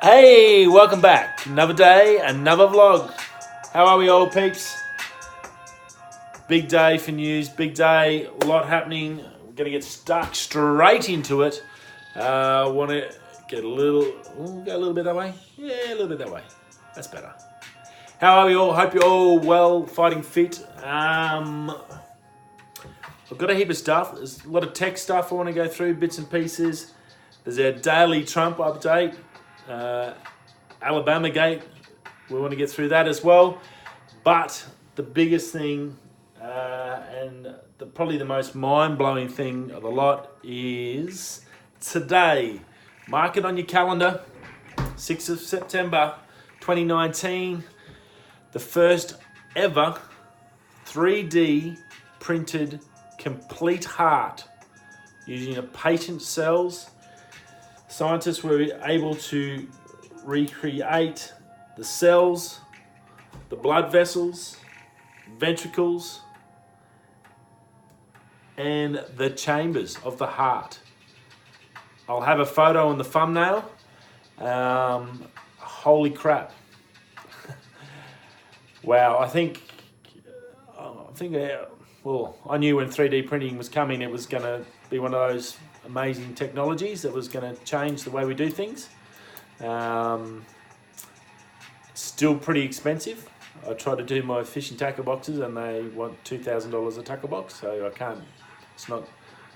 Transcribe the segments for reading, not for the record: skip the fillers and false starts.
Hey, welcome back. Another day, another vlog. How are we all, peeps? Big day for news, big day, a lot happening. We're going to get stuck straight into it. Want to get a little, go a little bit that way? Yeah, a little bit that way. That's better. How are we all? Hope you're all well, fighting fit. I've got a heap of stuff. There's a lot of tech stuff I want to go through, bits and pieces. There's our daily Trump update. Alabama Gate, we want to get through that as well. But the biggest thing and probably the most mind-blowing thing of the lot is today. Mark it on your calendar, 6th of September 2019, the first ever 3D printed complete heart using a patient cells. Scientists were able to recreate the cells, the blood vessels, ventricles, and the chambers of the heart. I'll have a photo on the thumbnail. Holy crap. Wow, I think, well, I knew when 3D printing was coming, it was going to be one of those amazing technologies that was going to change the way we do things. Still pretty expensive. I try to do my fish and tackle boxes and they want $2,000 a tackle box, so I can't, it's not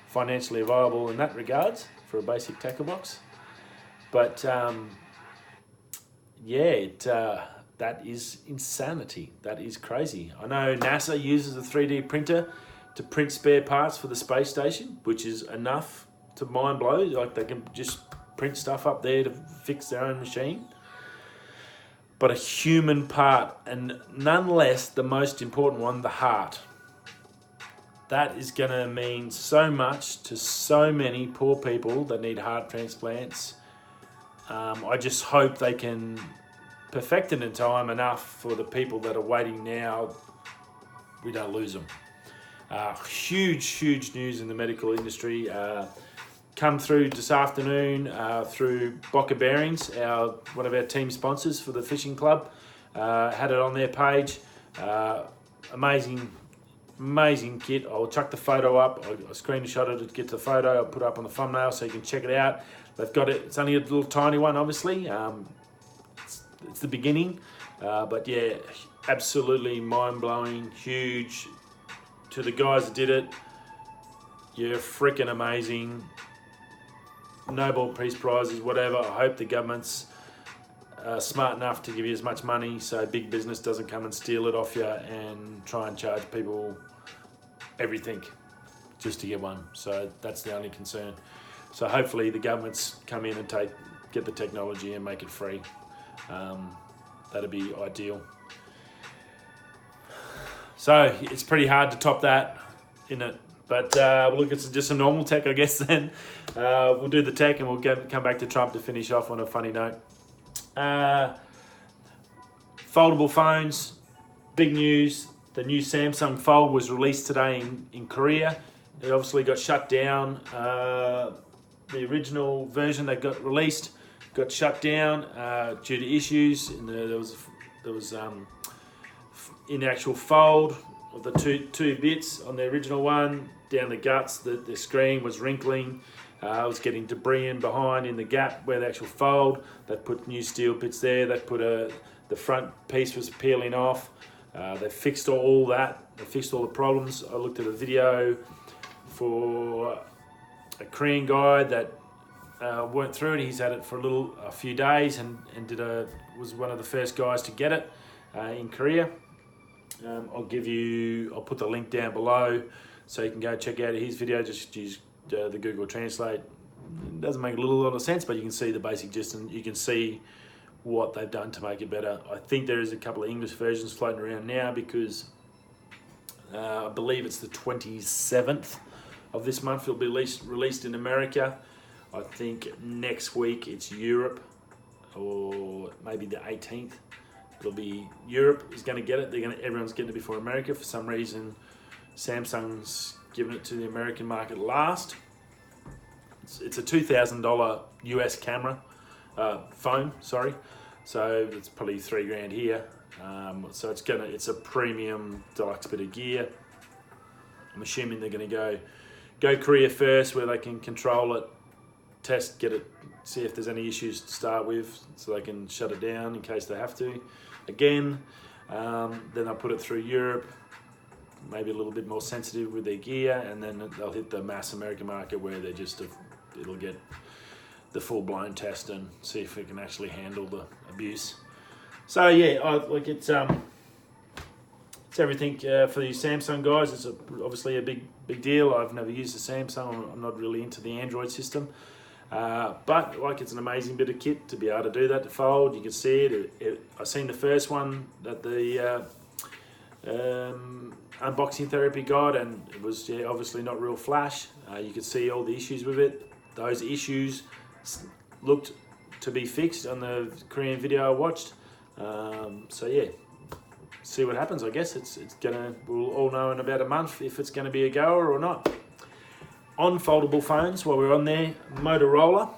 financially viable in that regards for a basic tackle box. But that is insanity. That is crazy. I know NASA uses a 3D printer to print spare parts for the space station, which is enough to mind blow. Like, they can just print stuff up there to fix their own machine. But a human part, and nonetheless the most important one, the heart. That is going to mean so much to so many poor people that need heart transplants. I just hope they can perfect it in time enough for the people that are waiting now, we don't lose them. Huge news in the medical industry. Come through this afternoon through Boca Bearings, one of our team sponsors for the fishing club. Had it on their page. Amazing kit. I'll chuck the photo up. I screenshot it to get to the photo. I'll put it up on the thumbnail so you can check it out. They've got it. It's only a little tiny one, obviously. It's the beginning. But yeah, absolutely mind-blowing, huge. To the guys that did it, you're freaking amazing. Nobel Peace Prizes, whatever. I hope the government's smart enough to give you as much money so big business doesn't come and steal it off you and try and charge people everything just to get one. So that's the only concern. So hopefully the governments come in and get the technology and make it free. That'd be ideal. So it's pretty hard to top that, isn't it? But look, it's just some normal tech, I guess, then. We'll do the tech and we'll come back to Trump to finish off on a funny note. Foldable phones, big news. The new Samsung Fold was released today in Korea. It obviously got shut down. The original version that got released got shut down due to issues. There was in the actual fold of the two bits on the original one, down the guts, the screen was wrinkling. I was getting debris in behind in the gap where the actual fold. They put new steel bits there. They put the front piece was peeling off. They fixed all that. They fixed all the problems. I looked at a video for a Korean guy that went through it. He's had it for a few days and was one of the first guys to get it in Korea. I'll put the link down below so you can go check out his video. Just use the Google Translate. It doesn't make a lot of sense, but you can see the basic gist and you can see what they've done to make it better. I think there is a couple of English versions floating around now because I believe it's the 27th of this month it'll be released in America. I think next week it's Europe, or maybe the 18th. It'll be Europe is going to get it. Everyone's getting it before America. For some reason, Samsung's giving it to the American market last. It's a $2,000 US camera. phone, sorry. So it's probably $3,000 here. So it's a premium deluxe bit of gear. I'm assuming they're going to go Korea first, where they can control it, test, get it, see if there's any issues to start with, so they can shut it down in case they have to. Again, then they'll put it through Europe, maybe a little bit more sensitive with their gear, and then they'll hit the mass American market where it'll get the full-blown test and see if it can actually handle the abuse. So yeah, it's everything for these Samsung guys. It's obviously a big deal. I've never used a Samsung. I'm not really into the Android system, but it's an amazing bit of kit to be able to do that, to fold. You can see it. I've seen the first one that the unboxing therapy got, and it was obviously not real flash. You could see all the issues with it. Those issues looked to be fixed on the Korean video I watched. So yeah, see what happens. I guess we'll all know in about a month if it's gonna be a goer or not. On foldable phones, while we're on there, Motorola.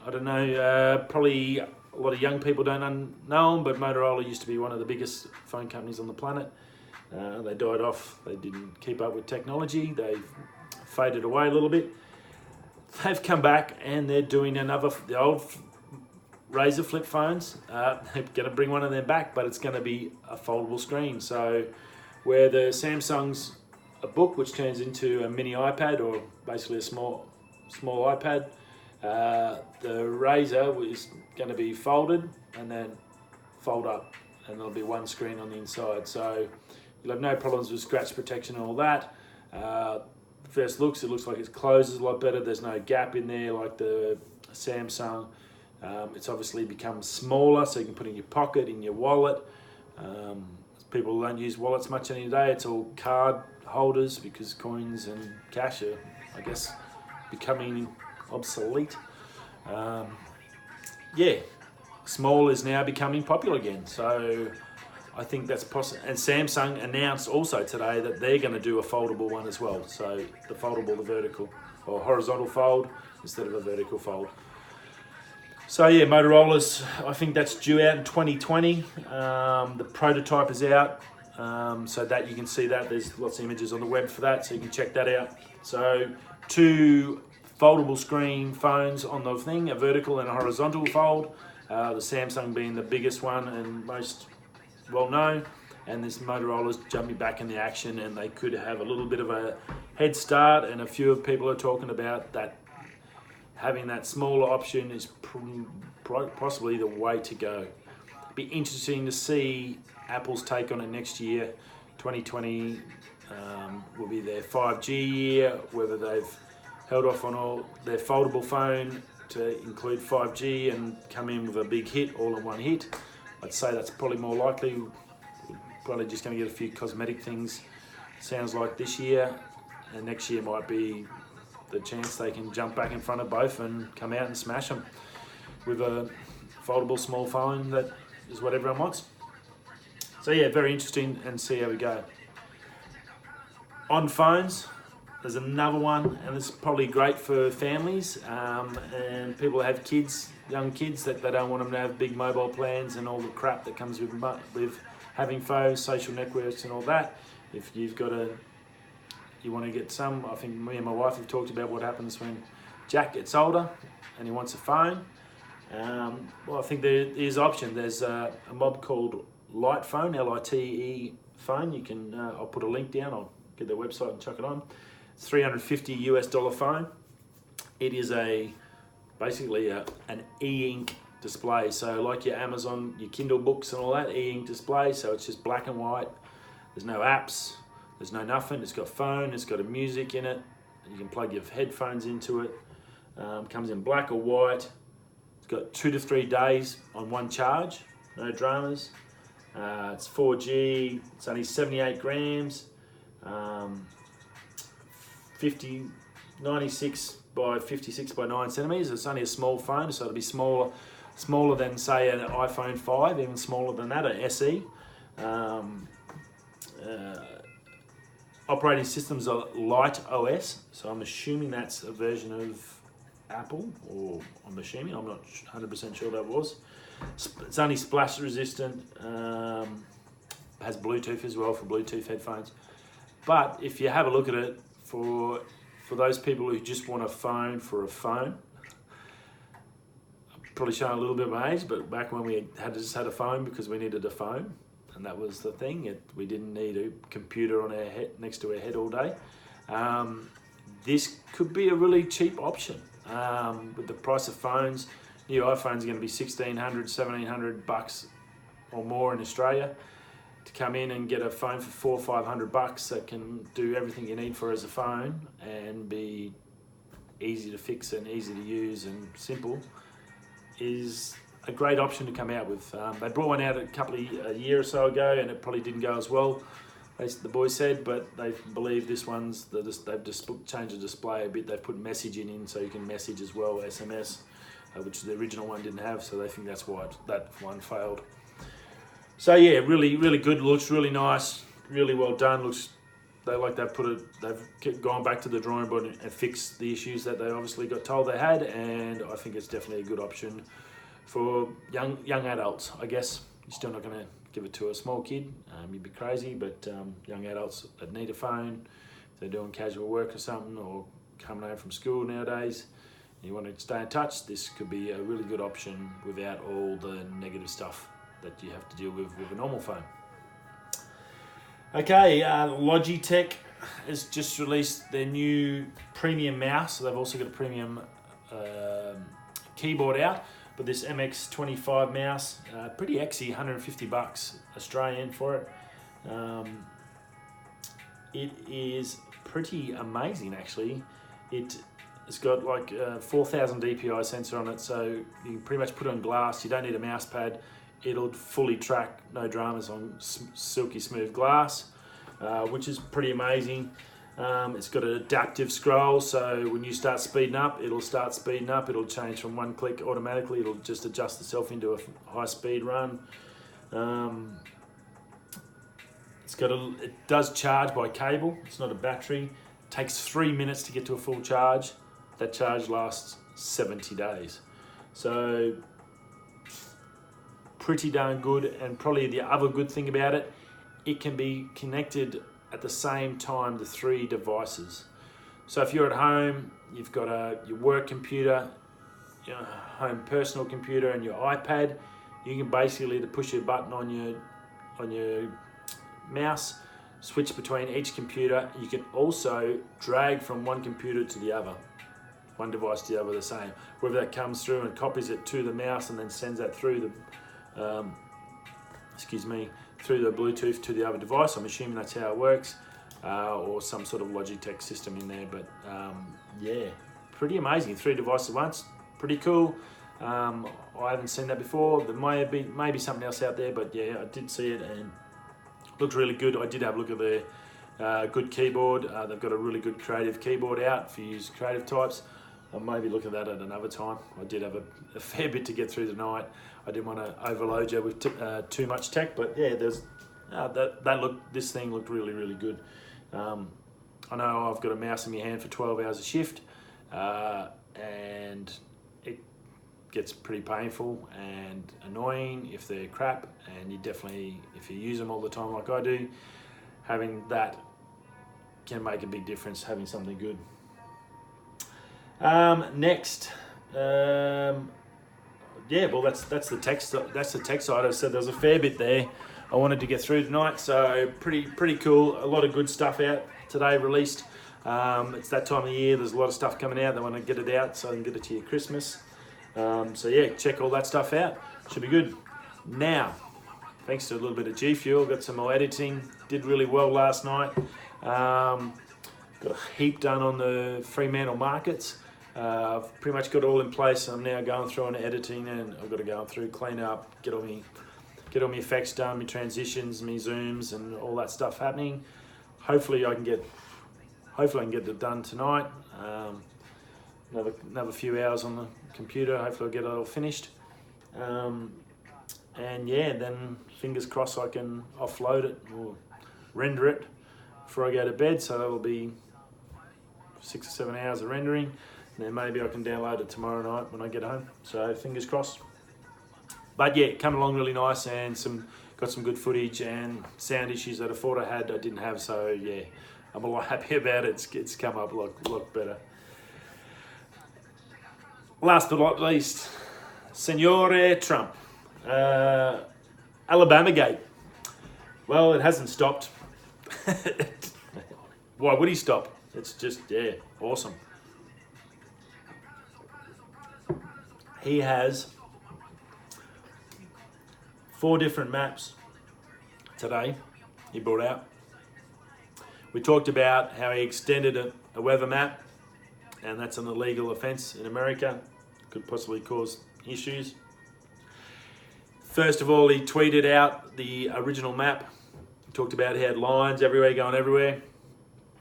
I don't know, probably a lot of young people don't know them, but Motorola used to be one of the biggest phone companies on the planet. They died off. They didn't keep up with technology. They faded away a little bit. They've come back and they're doing the old Razr flip phones. They're going to bring one of them back, but it's going to be a foldable screen. So where the Samsung's a book which turns into a mini iPad, or basically a small iPad, the Razr is going to be folded and then fold up, and there'll be one screen on the inside. So you'll have no problems with scratch protection and all that. First looks, it looks like it closes a lot better. There's no gap in there like the Samsung. It's obviously become smaller, so you can put it in your pocket, in your wallet. People don't use wallets much anymore. It's all card holders because coins and cash are, I guess, becoming obsolete. Yeah, small is now becoming popular again. So I think that's possible. And Samsung announced also today that they're going to do a foldable one as well. So the vertical or horizontal fold instead of a vertical fold. So yeah, Motorola's, I think that's due out in 2020. The prototype is out, so that you can see that. There's lots of images on the web for that, so you can check that out. So 2 foldable screen phones on the thing, a vertical and a horizontal fold. The Samsung being the biggest one and most well known, and this Motorola's jumping back in the action, and they could have a little bit of a head start, and a few people are talking about that having that smaller option is possibly the way to go. Be interesting to see Apple's take on it next year. 2020 will be their 5G year, whether they've held off on all their foldable phone to include 5G and come in with a big hit all in one hit. I'd say that's probably more likely. We're probably just going to get a few cosmetic things, sounds like, this year, and next year might be the chance they can jump back in front of both and come out and smash them with a foldable small phone that is what everyone wants. So yeah, very interesting, and see how we go. On phones, there's another one, and it's probably great for families and people that have kids, young kids, that they don't want them to have big mobile plans and all the crap that comes with having phones, social networks and all that. If you want to get some, I think me and my wife have talked about what happens when Jack gets older and he wants a phone. Well, I think there is option. There's a mob called Lite Phone, LITE phone. You can, I'll put a link down. I'll get their website and chuck it on. It's $350 US phone. It is basically an e-ink display. So like your Amazon, your Kindle books and all that, e-ink display. So it's just black and white. There's no apps. There's no nothing. It's got phone. It's got a music in it. You can plug your headphones into it. Comes in black or white. It's got 2 to 3 days on one charge. No dramas. It's 4G. It's only 78 grams. 96 by 56 by 9 centimeters. It's only a small phone, so it'll be smaller than, say, an iPhone 5, even smaller than that, an SE. Operating systems are Lite OS, so I'm assuming that's a version of Apple, or I'm assuming, I'm not 100% sure that was. It's only splash resistant, has Bluetooth as well for Bluetooth headphones. But if you have a look at it, for those people who just want a phone for a phone, I'm probably showing a little bit of my age, but back when we just had a phone because we needed a phone, and that was the thing. We didn't need a computer on our head, next to our head all day. This could be a really cheap option. With the price of phones, new iPhones are going to be $1,600, $1,700 or more in Australia. To come in and get a phone for $400 or $500 that can do everything you need for as a phone and be easy to fix and easy to use and simple is a great option to come out with. They brought one out a year or so ago, and it probably didn't go as well, the boys said, but they believe this one's, they've just changed the display a bit. They've put messaging in so you can message as well, SMS, which the original one didn't have, so they think that's why that one failed. So yeah, really, really good. Looks really nice, really well done. They've gone back to the drawing board and fixed the issues that they obviously got told they had, and I think it's definitely a good option for young adults. I guess you're still not going to give it to a small kid. You'd be crazy, but young adults that need a phone, if they're doing casual work or something, or coming home from school nowadays, and you want to stay in touch, this could be a really good option without all the negative stuff that you have to deal with a normal phone. Okay, Logitech has just released their new premium mouse. So they've also got a premium keyboard out. But this MX25 mouse, pretty exy, $150 Australian for it. It is pretty amazing, actually. It's got like a 4,000 DPI sensor on it, so you can pretty much put it on glass. You don't need a mouse pad. It'll fully track, no dramas, on silky smooth glass, which is pretty amazing. It's got an adaptive scroll, so when you start speeding up, it'll start speeding up. It'll change from one click automatically. It'll just adjust itself into a high speed run. It does charge by cable. It's not a battery. It takes 3 minutes to get to a full charge. That charge lasts 70 days. So pretty darn good. And probably the other good thing about it, it can be connected at the same time to 3 devices. So if you're at home, you've got your work computer, your home personal computer, and your iPad, you can basically push a button on your mouse, switch between each computer. You can also drag from one computer to the other, one device to the other, the same. Whether that comes through and copies it to the mouse and then sends that through the through the Bluetooth to the other device. I'm assuming that's how it works, or some sort of Logitech system in there. But yeah, pretty amazing. 3 devices at once, pretty cool. I haven't seen that before. There may be something else out there, but yeah, I did see it and it looked really good. I did have a look at their good keyboard. They've got a really good creative keyboard out if you use creative types. I'll maybe look at that at another time. I did have a fair bit to get through tonight. I didn't want to overload you with too much tech, but yeah, this thing looked really, really good. I know I've got a mouse in my hand for 12 hours a shift, and it gets pretty painful and annoying if they're crap, and you definitely, if you use them all the time like I do, having that can make a big difference, having something good. Next, yeah, well, that's the tech side. I said there's a fair bit there I wanted to get through tonight, so pretty cool. A lot of good stuff out today released. It's that time of the year. There's a lot of stuff coming out. They want to get it out so they can get it to your Christmas. So yeah, check all that stuff out. Should be good. Now, thanks to a little bit of G Fuel, got some more editing. Did really well last night. Got a heap done on the Fremantle markets. I've pretty much got it all in place. I'm now going through and editing, and I've got to go through, clean up, get all my effects done, my transitions, my zooms, and all that stuff happening. Hopefully I can get it done tonight. Another few hours on the computer. Hopefully I'll get it all finished. And yeah, then fingers crossed I can offload it or render it before I go to bed. So that'll be 6 or 7 hours of rendering. Then maybe I can download it tomorrow night when I get home. So fingers crossed. But yeah, coming along really nice, and got some good footage, and sound issues that I thought I had, I didn't have. So yeah, I'm a lot happy about it. It's come up a lot better. Last but not least, Signore Trump. Alabama Gate. Well, it hasn't stopped. Why would he stop? It's just, yeah, awesome. He has 4 different maps today he brought out. We talked about how he extended a weather map, and that's an illegal offence in America. Could possibly cause issues. First of all, he tweeted out the original map. He talked about he had lines everywhere going everywhere.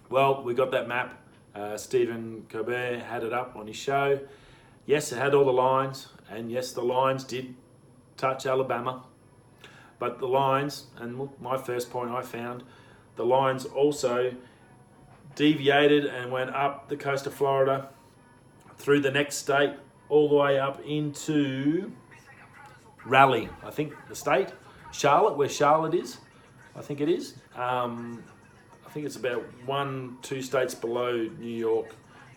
Well, we got that map. Stephen Colbert had it up on his show. Yes, it had all the lines, and yes, the lines did touch Alabama. But the lines, and my first point I found, the lines also deviated and went up the coast of Florida, through the next state, all the way up into Raleigh, I think the state. Charlotte, where Charlotte is, I think it is. I think it's about 1-2 states below New York,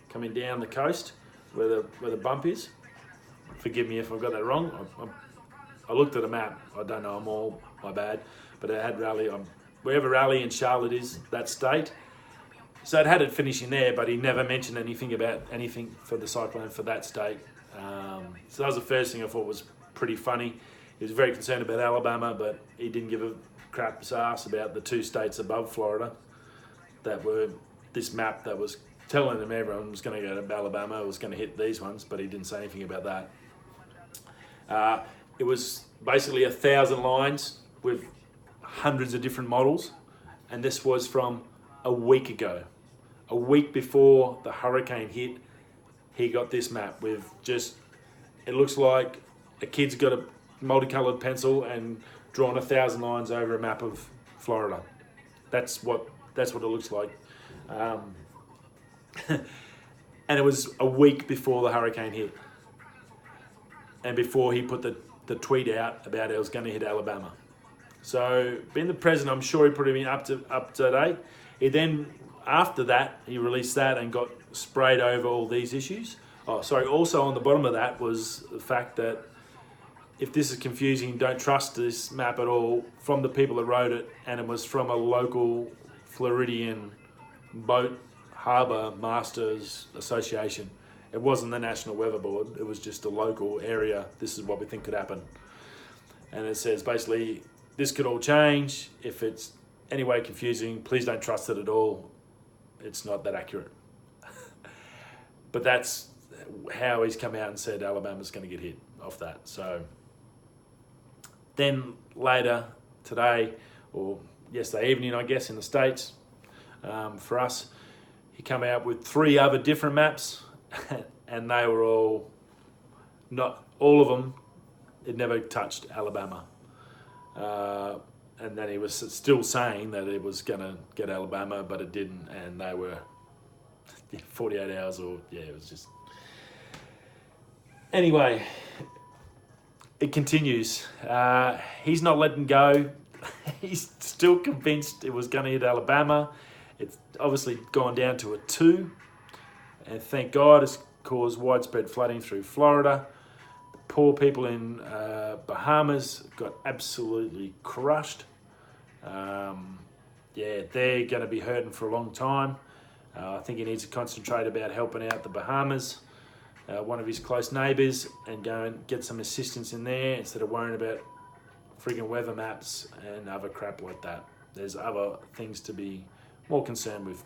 coming down the coast where the bump is. Forgive me if I've got that wrong. I looked at a map. I don't know them all, my bad. But it had Raleigh, wherever Raleigh and Charlotte is, that state. So it had it finishing there, but he never mentioned anything about anything for the cyclone for that state. So that was the first thing I thought was pretty funny. He was very concerned about Alabama, but he didn't give a crap's ass about the 2 states above Florida that were this map that was telling them everyone was going to go to Alabama, was going to hit these ones, but he didn't say anything about that. It was basically 1,000 lines with hundreds of different models, and this was from a week ago. A week before the hurricane hit, he got this map with just, it looks like a kid's got a multicolored pencil and drawn 1,000 lines over a map of Florida. That's what it looks like. And it was a week before the hurricane hit, and before he put the tweet out about it was going to hit Alabama. So being the president, I'm sure he put him up to date. He then, after that, he released that and got sprayed over all these issues. Also on the bottom of that was the fact that if this is confusing, don't trust this map at all, from the people that wrote it, and it was from a local Floridian boat harbour masters association. It wasn't the National Weather Board, it was just a local area. This is what we think could happen. And it says basically, this could all change. If it's any way confusing, please don't trust it at all. It's not that accurate. But that's how he's come out and said Alabama's going to get hit off that. So then later today, or yesterday evening, I guess, in the States, for us, he came out with 3 other different maps, and they were all, not all of them, it never touched Alabama. And then he was still saying that it was going to get Alabama, but it didn't, and they were 48 hours, or it was just... Anyway, it continues. He's not letting go. He's still convinced it was going to hit Alabama. It's obviously gone down to a 2, and thank God it's caused widespread flooding through Florida. The poor people in Bahamas got absolutely crushed. They're going to be hurting for a long time. I think he needs to concentrate about helping out the Bahamas, one of his close neighbours, and go and get some assistance in there instead of worrying about friggin' weather maps and other crap like that. There's other things to be more concerned with.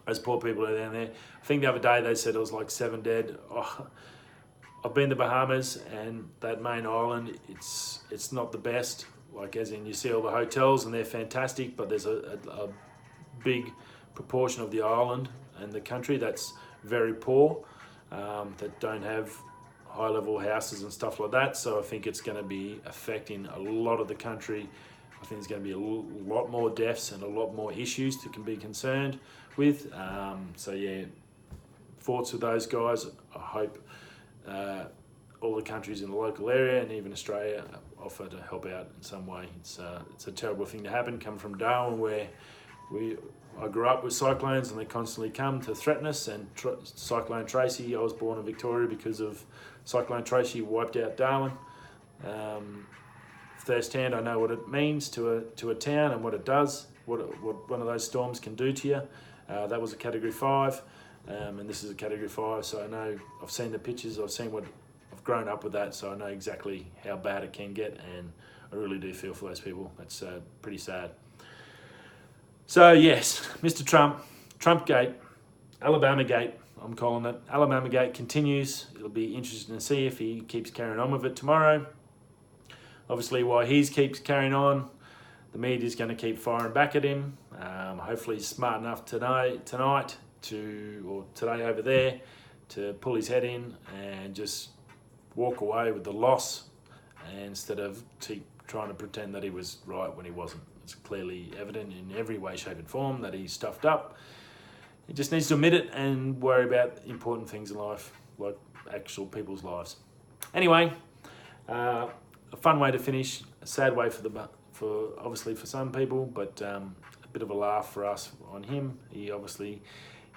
Those poor people are down there. I think the other day they said it was like 7 dead. I've been to Bahamas, and that main island, it's not the best. Like, as in, you see all the hotels and they're fantastic, but there's a big proportion of the island and the country that's very poor, that don't have high-level houses and stuff like that. So I think it's going to be affecting a lot of the country. I think there's going to be a lot more deaths and a lot more issues to be concerned with. thoughts with those guys. I hope all the countries in the local area and even Australia offer to help out in some way. It's a terrible thing to happen, coming from Darwin, where I grew up with cyclones and they constantly come to threaten us. And Cyclone Tracy, I was born in Victoria because of Cyclone Tracy wiped out Darwin. Firsthand, I know what it means to a town and what it does, what one of those storms can do to you. That was a Category 5, and this is a Category 5, so I know, I've seen the pictures, I've grown up with that, so I know exactly how bad it can get, and I really do feel for those people. That's pretty sad. So yes, Mr. Trump, Trumpgate, Alabama Gate, I'm calling it. Alabama Gate continues. It'll be interesting to see if he keeps carrying on with it tomorrow. Obviously, while he keeps carrying on, the media's going to keep firing back at him. Hopefully he's smart enough tonight or today over there to pull his head in and just walk away with the loss, instead of trying to pretend that he was right when he wasn't. It's clearly evident in every way, shape and form that he's stuffed up. He just needs to admit it and worry about important things in life, like actual people's lives. Anyway, a fun way to finish, a sad way for obviously for some people, but a bit of a laugh for us on him. He obviously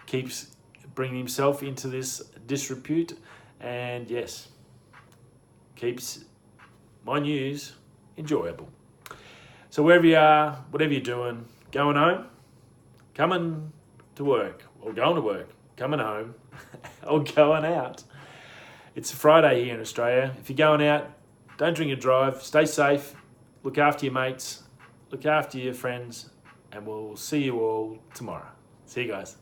keeps bringing himself into this disrepute, and yes, keeps my news enjoyable. So wherever you are, whatever you're doing, going home, coming to work, or going to work, coming home, or going out. It's a Friday here in Australia. If you're going out, don't drink and drive, stay safe, look after your mates, look after your friends, and we'll see you all tomorrow. See you guys.